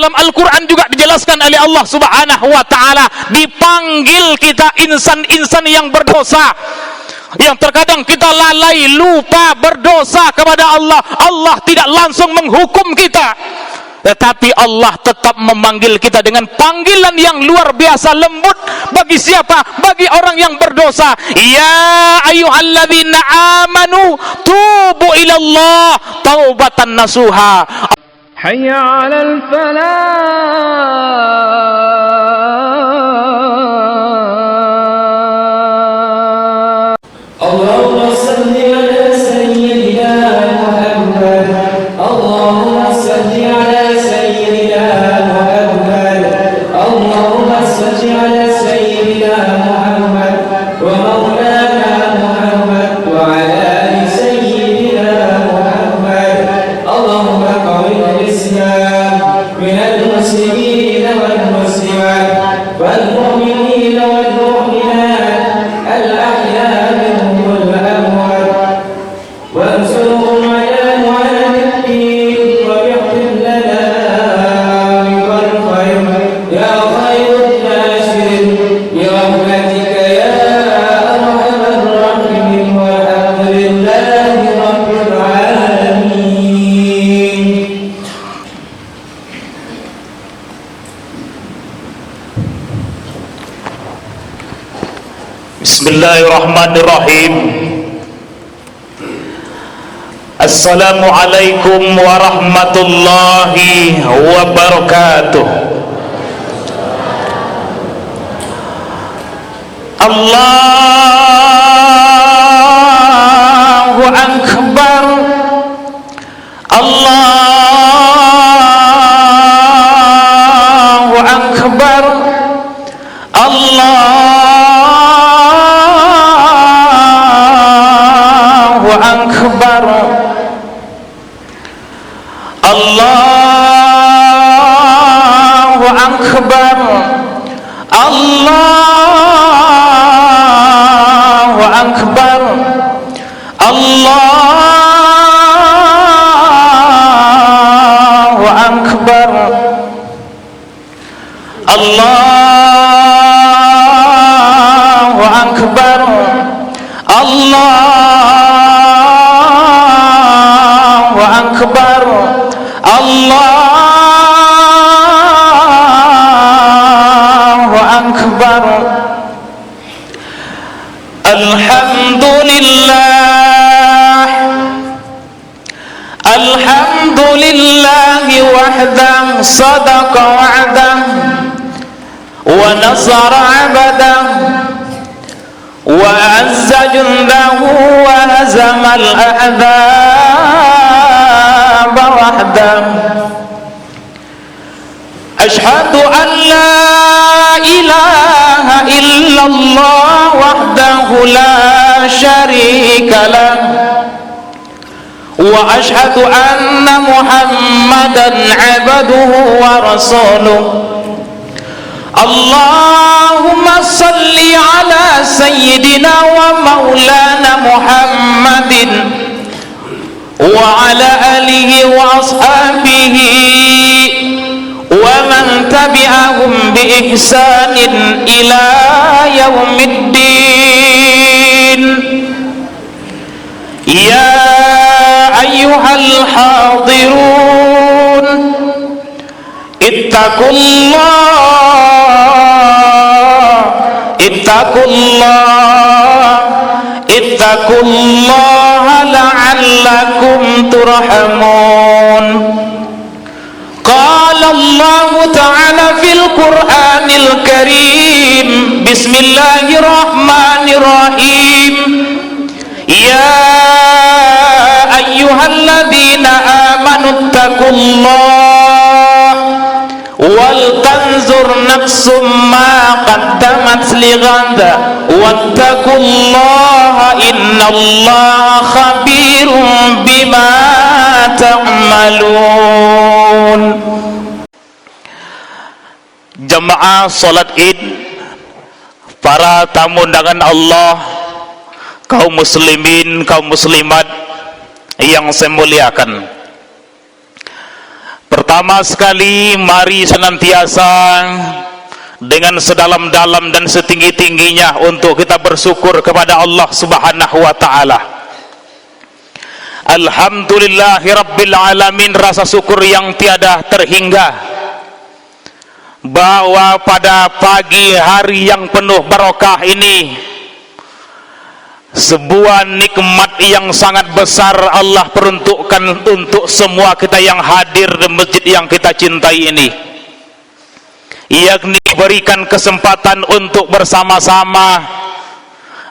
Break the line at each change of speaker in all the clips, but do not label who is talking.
dalam Al-Quran juga dijelaskan oleh Allah Subhanahu wa ta'ala, dipanggil kita insan-insan yang berdosa, yang terkadang kita lalai, lupa, berdosa kepada Allah. Allah tidak langsung menghukum kita, tetapi Allah tetap memanggil kita dengan panggilan yang luar biasa lembut. Bagi siapa? Bagi orang yang berdosa. Ya ayyuhalladzina amanu tubu ilallah taubatan nasuha.
Hayya 'alal falah. Allahumma salli ala sayyidina Muhammad. Allahumma salli ala sayyidina Muhammad. Allahumma salli ala sayyidina Muhammad wa maulana Muhammad wa ala ali sayyidina Muhammad. Allahumma qawwil al-islam min al-muslimin wal muslimat wal mu'minin wal mu'minat al-ahya minhum wal amwat wansurhum ala mu'adid wa bi'tin lana wal khair ya khairun nasirin bi rahmatika ya arhamar rahimin walhamdulillahi rabbil alamin.
Bismillahirrahmanirrahim. Assalamualaikum warahmatullahi wabarakatuh. Allahu akbar. Allahu akbar. Allahu akbar. Allahu akbar. Allahu akbar. Allahu akbar. Allahu akbar. Allahu akbar. Allahu akbar. Alhamdulillah. Alhamdulillah wahdah sadaqa wa'dah wa nasara 'abdah wa azza jundahu wa hazama al-ahzaba wahdah. Ashhadu an la ilaha illallah wahdahu la syarika lah wa ashhadu anna Muhammadan 'abduhu wa rasuluh. Allahumma salli ala sayyidina wa maulana Muhammadin wa ala alihi wa ashabihi wa man tabi'ahum bi ihsanin ila yaumiddin. Ya ayyuhal hadirun ittaqullaha la'allakum turhamun. Qala Allah ta'ala fil Qur'anil Karim, bismillahirrahmanirrahim. Ya ayyuhalladzina amanu ittaqullah wal tanzur nafsum ma qaddamat lighad wattaqullaha innallaha khabirum bima ta'malun. Jamaah salat Id, para tamu undangan Allah, kaum muslimin, kaum muslimat yang saya muliakan. Pertama sekali, mari senantiasa dengan sedalam-dalam dan setinggi-tingginya untuk kita bersyukur kepada Allah Subhanahu wa ta'ala. Alhamdulillahi Rabbil Alamin, rasa syukur yang tiada terhingga, bahwa pada pagi hari yang penuh barokah ini, sebuah nikmat yang sangat besar Allah peruntukkan untuk semua kita yang hadir di masjid yang kita cintai ini, yakni berikan kesempatan untuk bersama-sama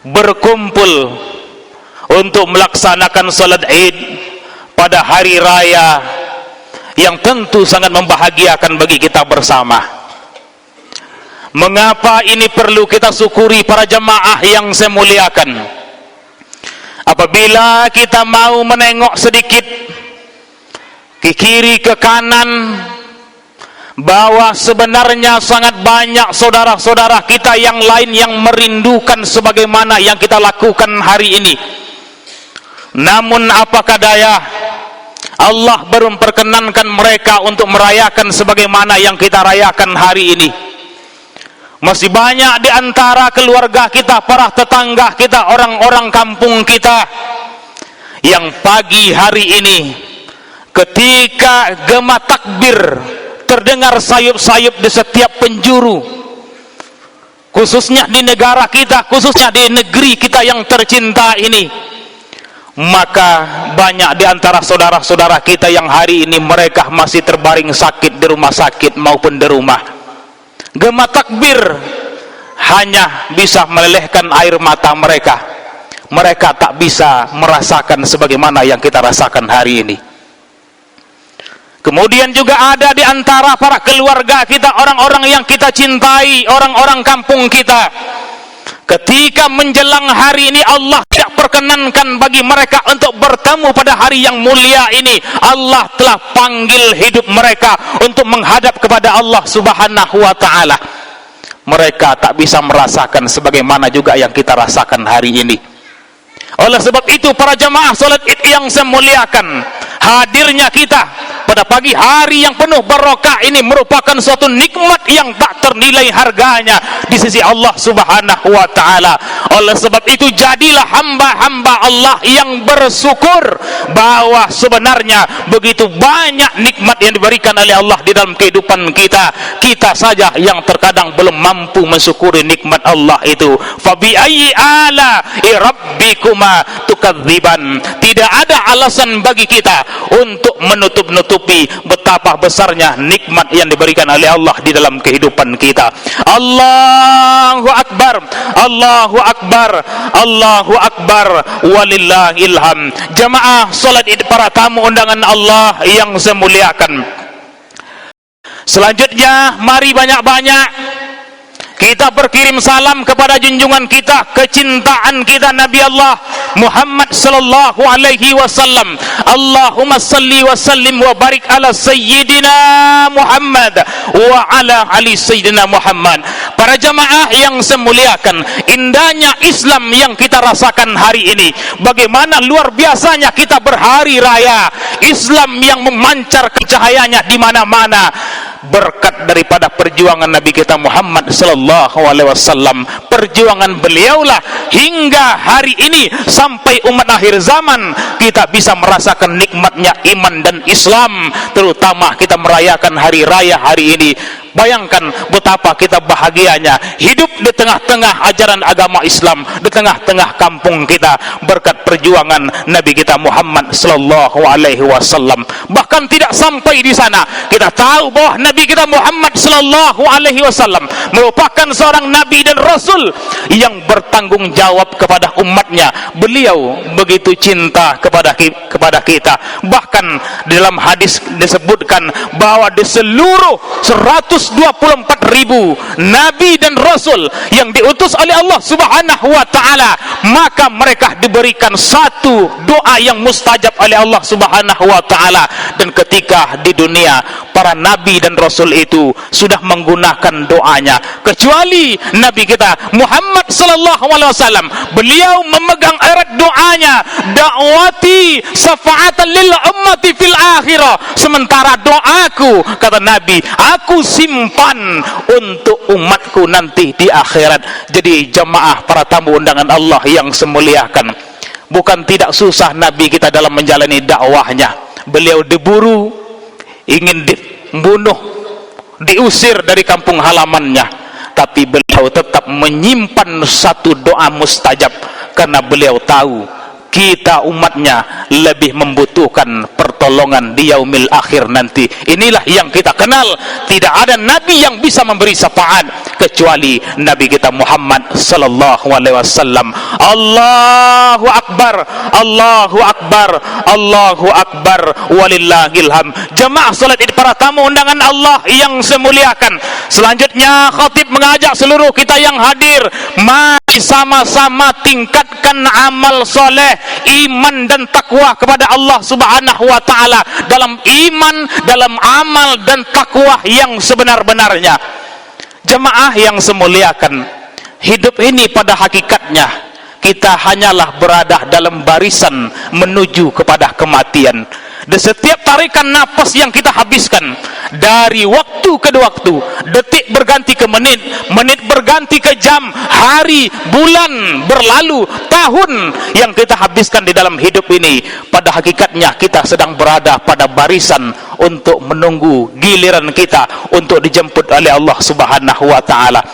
berkumpul untuk melaksanakan salat Id pada hari raya yang tentu sangat membahagiakan bagi kita bersama. Mengapa ini perlu kita syukuri para jemaah yang saya muliakan? Apabila kita mau menengok sedikit ke kiri ke kanan, bahwa sebenarnya sangat banyak saudara-saudara kita yang lain yang merindukan sebagaimana yang kita lakukan hari ini. Namun apakah daya, Allah baru memperkenankan mereka untuk merayakan sebagaimana yang kita rayakan hari ini. Masih banyak di antara keluarga kita, para tetangga kita, orang-orang kampung kita yang pagi hari ini ketika gema takbir terdengar sayup-sayup di setiap penjuru, khususnya di negara kita, khususnya di negeri kita yang tercinta ini, maka banyak di antara saudara-saudara kita yang hari ini mereka masih terbaring sakit di rumah sakit maupun di rumah. Gema takbir hanya bisa melelehkan air mata mereka. Mereka tak bisa merasakan sebagaimana yang kita rasakan hari ini. Kemudian juga ada di antara para keluarga kita, orang-orang yang kita cintai, orang-orang kampung kita, ketika menjelang hari ini Allah tidak perkenankan bagi mereka untuk bertemu pada hari yang mulia ini. Allah telah panggil hidup mereka untuk menghadap kepada Allah Subhanahu wa ta'ala. Mereka tak bisa merasakan sebagaimana juga yang kita rasakan hari ini. Oleh sebab itu para jamaah salat Id yang saya muliakan, hadirnya kita pada pagi hari yang penuh barokah ini merupakan suatu nikmat yang tak ternilai harganya di sisi Allah Subhanahu wa ta'ala. Oleh sebab itu jadilah hamba-hamba Allah yang bersyukur bahwa sebenarnya begitu banyak nikmat yang diberikan oleh Allah di dalam kehidupan kita. Kita saja yang terkadang belum mampu mensyukuri nikmat Allah itu. Fabi ayyi ala'i rabbikuma tukadziban. Tidak ada alasan bagi kita untuk menutup-nutupi betapa besarnya nikmat yang diberikan oleh Allah di dalam kehidupan kita. Allahu Akbar, Allahu Akbar, Allahu Akbar, walillahil hamd. Jamaah salat Id, para tamu undangan Allah yang saya muliakan, selanjutnya mari banyak-banyak kita berkirim salam kepada junjungan kita, kecintaan kita Nabi Allah Muhammad sallallahu alaihi wasallam. Allahumma salli wa sallim wa barik ala sayyidina Muhammad wa ala ali sayyidina Muhammad. Para jamaah yang saya muliakan, indahnya Islam yang kita rasakan hari ini. Bagaimana luar biasanya kita berhari raya Islam yang memancarkan cahayanya di mana-mana, berkat daripada perjuangan Nabi kita Muhammad sallallahu alaihi wasallam. Perjuangan beliaulah hingga hari ini sampai umat akhir zaman kita bisa merasakan nikmatnya iman dan Islam, terutama kita merayakan hari raya hari ini. Bayangkan betapa kita bahagianya hidup di tengah-tengah ajaran agama Islam, di tengah-tengah kampung kita, berkat perjuangan Nabi kita Muhammad sallallahu alaihi wasallam. Bahkan tidak sampai di sana, kita tahu bahwa Nabi kita Muhammad sallallahu alaihi wasallam merupakan seorang nabi dan rasul yang bertanggung jawab kepada umatnya. Beliau begitu cinta kepada kita. Bahkan di dalam hadis disebutkan bahwa di seluruh 124.000 nabi dan rasul yang diutus oleh Allah Subhanahu wa ta'ala, maka mereka diberikan satu doa yang mustajab oleh Allah Subhanahu wa ta'ala. Dan ketika di dunia para nabi dan Rasul itu sudah menggunakan doanya, kecuali Nabi kita Muhammad sallallahu alaihi wasallam. Beliau memegang erat doanya, da'wati syafa'atan lil ummati fil akhirah. Sementara doaku, kata Nabi, aku simpan untuk umatku nanti di akhirat. Jadi jamaah para tamu undangan Allah yang semuliakan, bukan tidak susah Nabi kita dalam menjalani dakwahnya. Beliau diburu, ingin dibunuh, diusir dari kampung halamannya, tapi beliau tetap menyimpan satu doa mustajab, karena beliau tahu kita umatnya lebih membutuhkan pertolongan di yaumil akhir nanti. Inilah yang kita kenal. Tidak ada nabi yang bisa memberi syafaat kecuali Nabi kita Muhammad sallallahu alaihi wasallam. Allahu akbar, Allahu akbar, Allahu akbar, walillahil hamd. Jemaah salat Id para tamu undangan Allah yang semuliakan. Selanjutnya khatib mengajak seluruh kita yang hadir, mari sama-sama tingkatkan amal soleh, iman dan takwa kepada Allah Subhanahu wa taala, dalam iman, dalam amal dan takwa yang sebenar-benarnya. Jemaah yang semuliakan, hidup ini pada hakikatnya kita hanyalah berada dalam barisan menuju kepada kematian. Dan setiap tarikan napas yang kita habiskan, dari waktu ke waktu, detik berganti ke menit, menit berganti ke jam, hari, bulan berlalu, tahun yang kita habiskan di dalam hidup ini, pada hakikatnya kita sedang berada pada barisan untuk menunggu giliran kita untuk dijemput oleh Allah Subhanahu wa taala.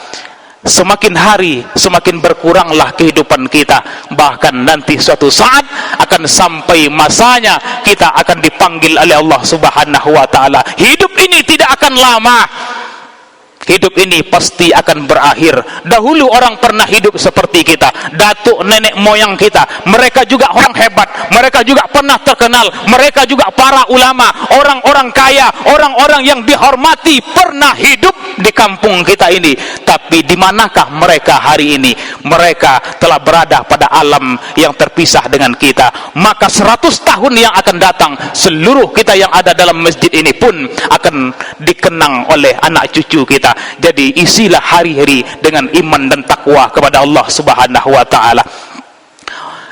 Semakin hari semakin berkuranglah kehidupan kita, bahkan nanti suatu saat akan sampai masanya kita akan dipanggil oleh Allah Subhanahu wa taala. Hidup ini tidak akan lama, hidup ini pasti akan berakhir. Dahulu orang pernah hidup seperti kita, datuk nenek moyang kita, mereka juga orang hebat, mereka juga pernah terkenal, mereka juga para ulama, orang-orang kaya, orang-orang yang dihormati pernah hidup di kampung kita ini. Tapi di manakah mereka hari ini? Mereka telah berada pada alam yang terpisah dengan kita. Maka 100 tahun yang akan datang, seluruh kita yang ada dalam masjid ini pun akan dikenang oleh anak cucu kita. Jadi isilah hari-hari dengan iman dan takwa kepada Allah Subhanahu wa taala.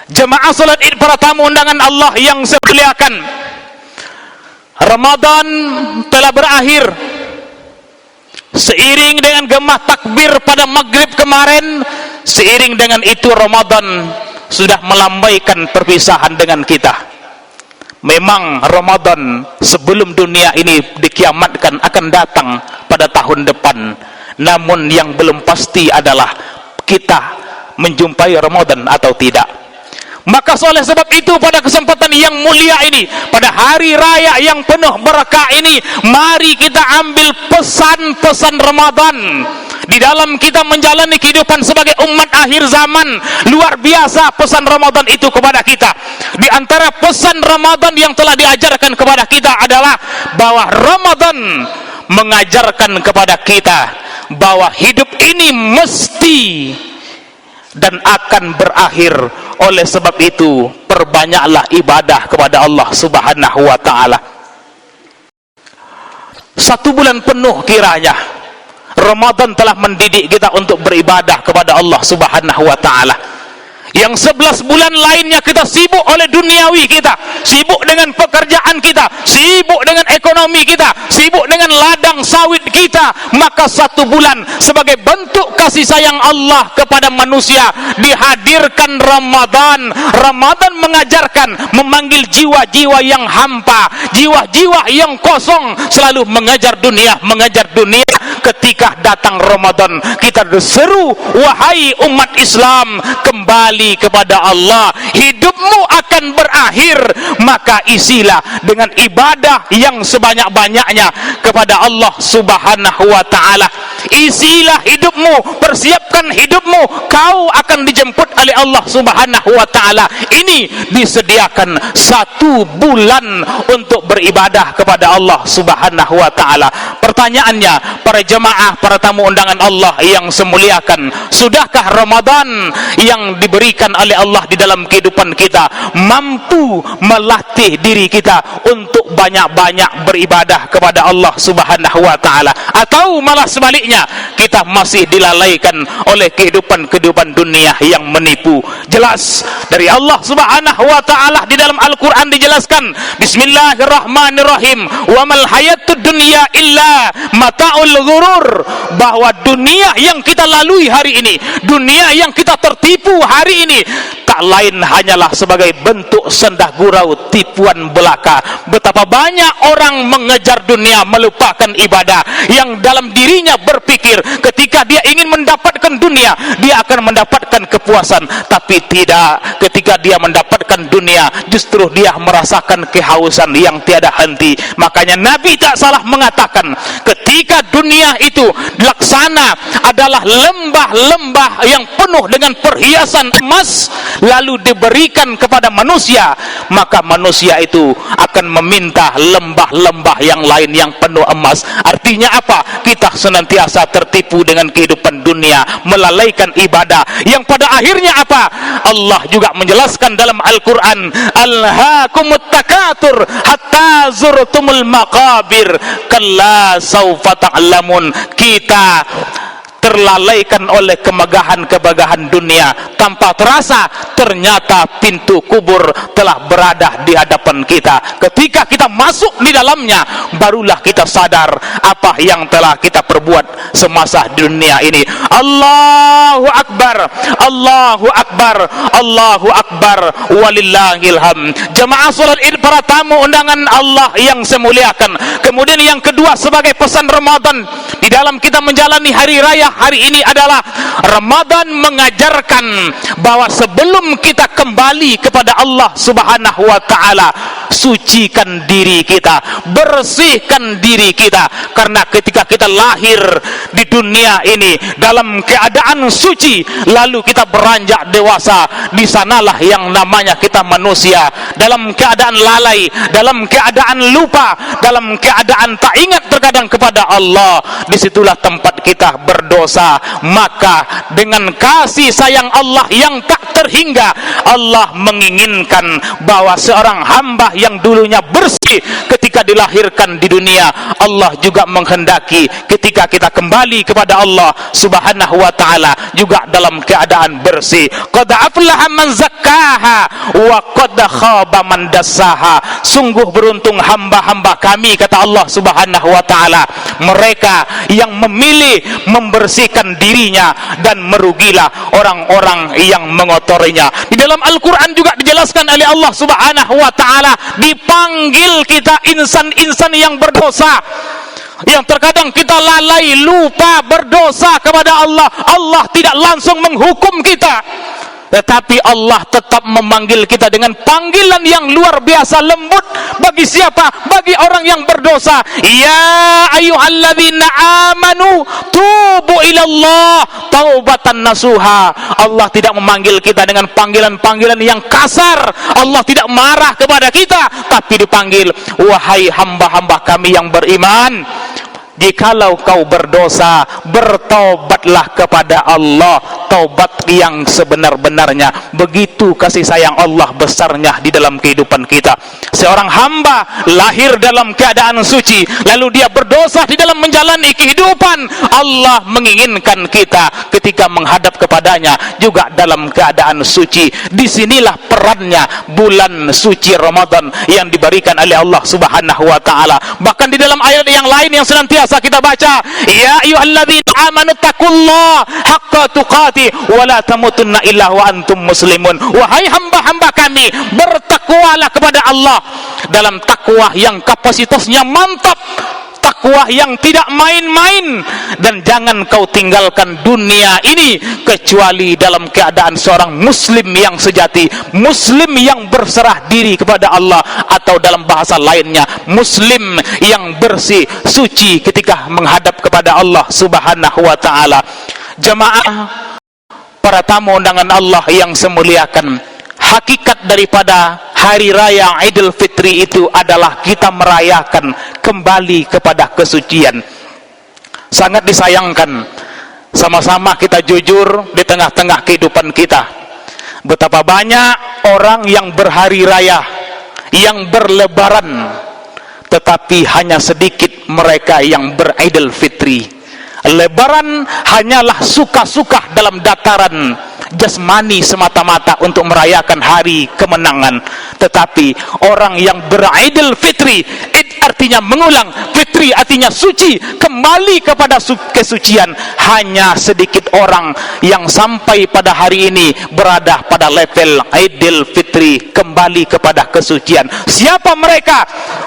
Jemaah salat Id para tamu undangan Allah yang saya muliakan, Ramadan telah berakhir. Seiring dengan gemah takbir pada maghrib kemarin, seiring dengan itu Ramadan sudah melambaikan perpisahan dengan kita. Memang Ramadan sebelum dunia ini dikiamatkan akan datang pada tahun depan. Namun yang belum pasti adalah kita menjumpai Ramadan atau tidak. Maka oleh sebab itu pada kesempatan yang mulia ini, pada hari raya yang penuh berkah ini, mari kita ambil pesan-pesan Ramadan di dalam kita menjalani kehidupan sebagai umat akhir zaman. Luar biasa pesan Ramadan itu kepada kita. Di antara pesan Ramadan yang telah diajarkan kepada kita adalah bahwa Ramadan mengajarkan kepada kita bahwa hidup ini mesti dan akan berakhir. Oleh sebab itu perbanyaklah ibadah kepada Allah Subhanahu wa taala. 1 bulan penuh kiranya Ramadan telah mendidik kita untuk beribadah kepada Allah Subhanahu wa taala. Yang 11 bulan lainnya kita sibuk oleh duniawi kita, sibuk dengan pekerjaan kita, sibuk dengan ekonomi kita, sibuk dengan ladang sawit kita. Maka 1 bulan sebagai bentuk kasih sayang Allah kepada manusia dihadirkan Ramadan. Ramadan mengajarkan, memanggil jiwa-jiwa yang hampa, jiwa-jiwa yang kosong, selalu mengejar dunia, mengejar dunia. Ketika datang Ramadan, kita diseru, wahai umat Islam, kembali kepada Allah. Hidupmu akan berakhir, maka isilah dengan ibadah yang sebanyak-banyaknya kepada Allah Subhanahu wa taala. Isilah hidupmu, persiapkan hidupmu, kau akan dijemput oleh Allah Subhanahu wa taala. Ini disediakan 1 bulan untuk beribadah kepada Allah Subhanahu wa taala. Pertanyaannya, para Jemaah para tamu undangan Allah yang semuliakan, sudahkah Ramadan yang diberikan oleh Allah di dalam kehidupan kita mampu melatih diri kita untuk banyak-banyak beribadah kepada Allah Subhanahu wa taala, atau malah sebaliknya kita masih dilalaikan oleh kehidupan dunia yang menipu? Jelas dari Allah Subhanahu wa taala di dalam Al-Qur'an dijelaskan, bismillahirrahmanirrahim, wa mal hayatud dunya illa mata'ul ghurur, bahwa dunia yang kita lalui hari ini, dunia yang kita tertipu hari ini, tak lain hanyalah sebagai bentuk sendah gurau, tipuan belaka. Betapa banyak orang mengejar dunia melupakan ibadah, yang dalam dirinya berpikir ketika dia ingin mendapatkan dunia dia akan mendapatkan kepuasan, tapi tidak. Ketika dia mendapatkan dunia justru dia merasakan kehausan yang tiada henti. Makanya Nabi tak salah mengatakan, ketika dunia itu laksana adalah lembah-lembah yang penuh dengan perhiasan emas lalu diberikan kepada manusia, maka manusia itu akan meminta lembah-lembah yang lain yang penuh emas. Artinya apa? Kita senantiasa tertipu dengan kehidupan dunia, melalaikan ibadah, yang pada akhirnya apa? Allah juga menjelaskan dalam Al-Quran, alhaakumut takatur hatta zurtumul maqabir kalla saufa ta'lamun. Kita terlalaikan oleh kemegahan-kemegahan dunia, tanpa terasa ternyata pintu kubur telah berada di hadapan kita. Ketika kita masuk di dalamnya, barulah kita sadar apa yang telah kita perbuat semasa di dunia ini. Allahu Akbar, Allahu Akbar, Allahu Akbar, walillahil hamd. Jemaah salat Id para tamu undangan Allah yang semuliakan. Kemudian yang kedua sebagai pesan Ramadan di dalam kita menjalani hari raya hari ini adalah Ramadan mengajarkan bahwa sebelum kita kembali kepada Allah Subhanahu wa taala, sucikan diri kita, bersihkan diri kita, karena ketika kita lahir di dunia ini dalam keadaan suci, lalu kita beranjak dewasa, di sanalah yang namanya kita manusia dalam keadaan lalai, dalam keadaan lupa, dalam keadaan tak ingat terkadang kepada Allah. Disitulah tempat kita berdosa. Maka dengan kasih sayang Allah yang tak terhingga, Allah menginginkan bahwa seorang hamba yang dulunya bersih ketika dilahirkan di dunia, Allah juga menghendaki ketika kita kembali kepada Allah Subhanahu wa taala juga dalam keadaan bersih. Qad aflaha man zakkaha wa qad khaba man dassaha. Sungguh beruntung hamba-hamba kami, kata Allah Subhanahu wa taala, mereka yang memilih membersihkan dirinya, dan merugilah orang-orang yang mengotorinya. Di dalam Al-Quran juga dijelaskan oleh Allah Subhanahu wa taala, dipanggil kita insan-insan yang berdosa, yang terkadang kita lalai, lupa berdosa kepada Allah. Allah tidak langsung menghukum kita, tetapi Allah tetap memanggil kita dengan panggilan yang luar biasa lembut. Bagi siapa? Bagi orang yang berdosa. Ya ayyuhalladzina amanu tubu ilallah taubatan nasuha. Allah tidak memanggil kita dengan panggilan-panggilan yang kasar. Allah tidak marah kepada kita, tapi dipanggil, wahai hamba-hamba kami yang beriman, jikalau kau berdosa, bertaubatlah kepada Allah, taubat yang sebenar-benarnya. Begitu kasih sayang Allah besarnya di dalam kehidupan kita. Seorang hamba lahir dalam keadaan suci, lalu dia berdosa di dalam menjalani kehidupan. Allah menginginkan kita ketika menghadap kepadanya juga dalam keadaan suci. Disinilah perannya bulan suci Ramadan yang diberikan oleh Allah Subhanahu wa taala. Bahkan di dalam ayat yang lain yang senantiasa kita baca, ya ayyuhalladzina amanu taqullaha haqqa tuqatih wa la tamutunna illa wa antum muslimun. Wahai hamba-hamba kami, bertakwalah kepada Allah dalam takwa yang kapasitasnya mantap, takwa yang tidak main-main, dan jangan kau tinggalkan dunia ini kecuali dalam keadaan seorang muslim yang sejati, muslim yang berserah diri kepada Allah, atau dalam bahasa lainnya muslim yang bersih, suci ketika menghadap kepada Allah Subhanahu wa taala. Jemaah para tamu undangan Allah yang semuliakan, hakikat daripada hari raya Idul Fitri itu adalah kita merayakan kembali kepada kesucian. sangat disayangkan. Sama-sama kita jujur di tengah-tengah kehidupan kita. Betapa banyak orang yang berhari raya, yang berlebaran, tetapi hanya sedikit mereka yang beridul fitri. Lebaran hanyalah suka-suka dalam dataran jasmani semata-mata untuk merayakan hari kemenangan. Tetapi orang yang beridul fitri, id artinya mengulang, fitri artinya suci, kembali kepada kesucian. Hanya sedikit orang yang sampai pada hari ini berada pada level idul fitri, kembali kepada kesucian. Siapa mereka?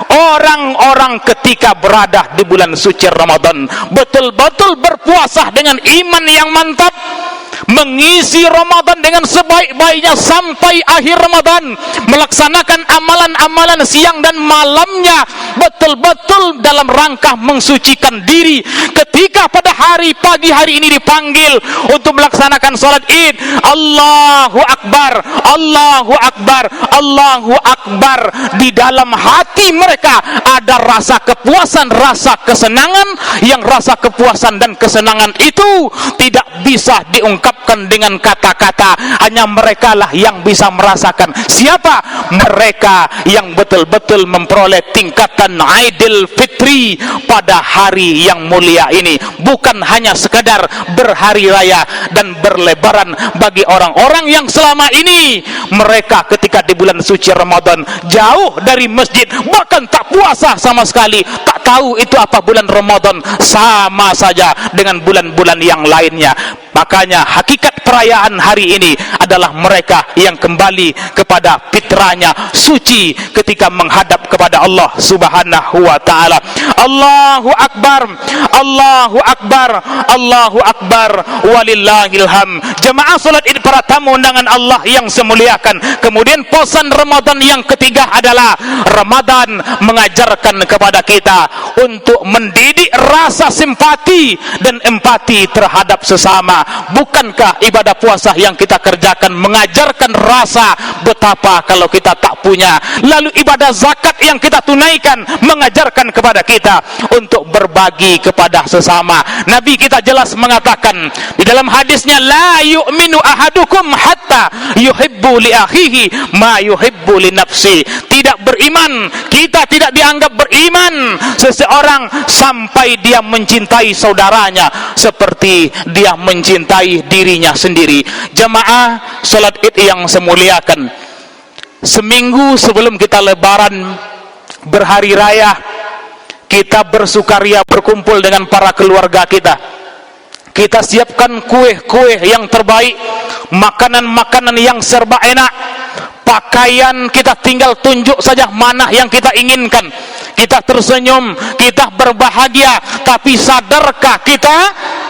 Orang-orang ketika berada di bulan suci Ramadan betul-betul berpuasa dengan iman yang mantap, mengisi Ramadan dengan sebaik-baiknya sampai akhir Ramadan, melaksanakan amalan-amalan siang dan malamnya betul-betul dalam rangka mensucikan diri. Ketika pada pagi hari ini dipanggil untuk melaksanakan sholat id, Allahu Akbar, Allahu Akbar, Allahu Akbar, di dalam hati mereka ada rasa kepuasan, rasa kesenangan, yang rasa kepuasan dan kesenangan itu tidak bisa diungkapkan dengan kata-kata. Hanya mereka lah yang bisa merasakan. Siapa? Mereka yang betul-betul memperoleh tingkatan Idul Fitri pada hari yang mulia ini. Bukan hanya sekadar berhari raya dan berlebaran bagi orang-orang yang selama ini mereka ketika di bulan suci Ramadan jauh dari masjid, bahkan tak puasa sama sekali, tak tahu itu apa bulan Ramadan, sama saja dengan bulan-bulan yang lainnya. Makanya hakikat perayaan hari ini adalah mereka yang kembali kepada fitrahnya, suci ketika menghadap kepada Allah Subhanahu wa taala. Allahu Akbar, Allahu Akbar, Allahu Akbar, walillahil ham. Jemaah salat Id para tamu undangan Allah yang semuliakan. Kemudian posan Ramadan yang ketiga adalah Ramadan mengajarkan kepada kita untuk mendidik rasa simpati dan empati terhadap sesama. Bukankah ibadah puasa yang kita kerjakan mengajarkan rasa betapa kalau kita tak punya? Lalu ibadah zakat yang kita tunaikan mengajarkan kepada kita untuk berbagi kepada sesama. Nabi kita jelas mengatakan di dalam hadisnya, la yu'minu ahadukum hatta yuhibbu li akhihi ma yuhibbu li nafsi. Tidak beriman, kita tidak dianggap beriman seseorang sampai dia mencintai saudaranya seperti dia mencintai dirinya sendiri. Jemaah salat Id yang semuliakan, seminggu sebelum kita lebaran berhari raya, kita bersukaria berkumpul dengan para keluarga kita. Kita siapkan kue-kue yang terbaik, makanan-makanan yang serba enak. Pakaian kita tinggal tunjuk saja mana yang kita inginkan. Kita tersenyum, kita berbahagia. Tapi sadarkah kita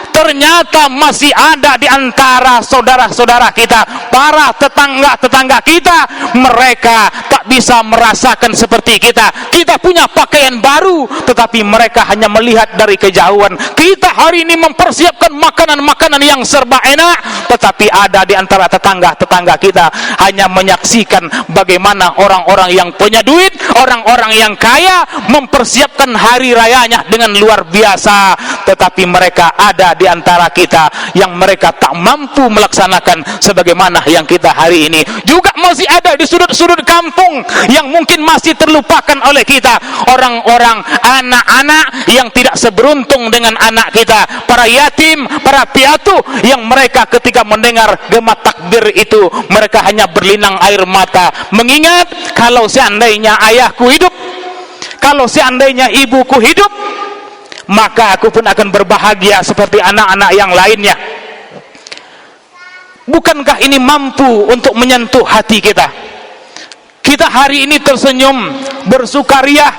ternyata masih ada di antara saudara-saudara kita, para tetangga-tetangga kita, mereka tak bisa merasakan seperti kita. Kita punya pakaian baru, tetapi mereka hanya melihat dari kejauhan. Kita hari ini mempersiapkan makanan-makanan yang serba enak, tetapi ada di antara tetangga-tetangga kita hanya menyaksikan bagaimana orang-orang yang punya duit, orang-orang yang kaya mempersiapkan hari rayanya dengan luar biasa, tetapi mereka ada di antara kita yang mereka tak mampu melaksanakan sebagaimana yang kita hari ini. Juga masih ada di sudut-sudut kampung yang mungkin masih terlupakan oleh kita, orang-orang anak-anak yang tidak seberuntung dengan anak kita, para yatim, para piatu yang mereka ketika mendengar gema takbir itu mereka hanya berlinang air mata, mengingat kalau seandainya ayahku hidup, kalau seandainya ibuku hidup, maka aku pun akan berbahagia seperti anak-anak yang lainnya. Bukankah ini mampu untuk menyentuh hati kita? Kita hari ini tersenyum, bersukaria.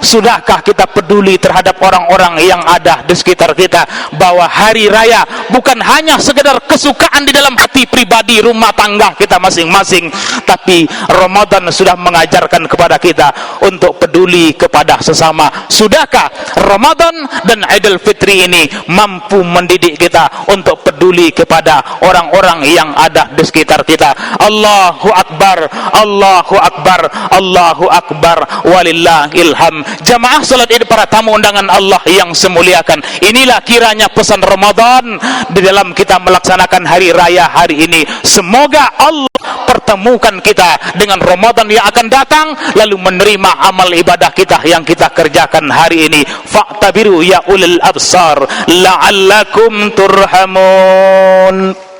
Sudahkah kita peduli terhadap orang-orang yang ada di sekitar kita, bahwa hari raya bukan hanya sekedar kesukaan di dalam hati pribadi rumah tangga kita masing-masing, tapi Ramadan sudah mengajarkan kepada kita untuk peduli kepada sesama. Sudahkah Ramadan dan Idul Fitri ini mampu mendidik kita untuk peduli kepada orang-orang yang ada di sekitar kita? Allahu Akbar, Allahu Akbar, Allahu Akbar, walillahil ham. Jamaah salat Id para tamu undangan Allah yang semuliakan. Inilah kiranya pesan Ramadan di dalam kita melaksanakan hari raya hari ini. Semoga Allah pertemukan kita dengan Ramadan yang akan datang, lalu menerima amal ibadah kita yang kita kerjakan hari ini. Fa'tabiru ya ulil absar la'allakum turhamun.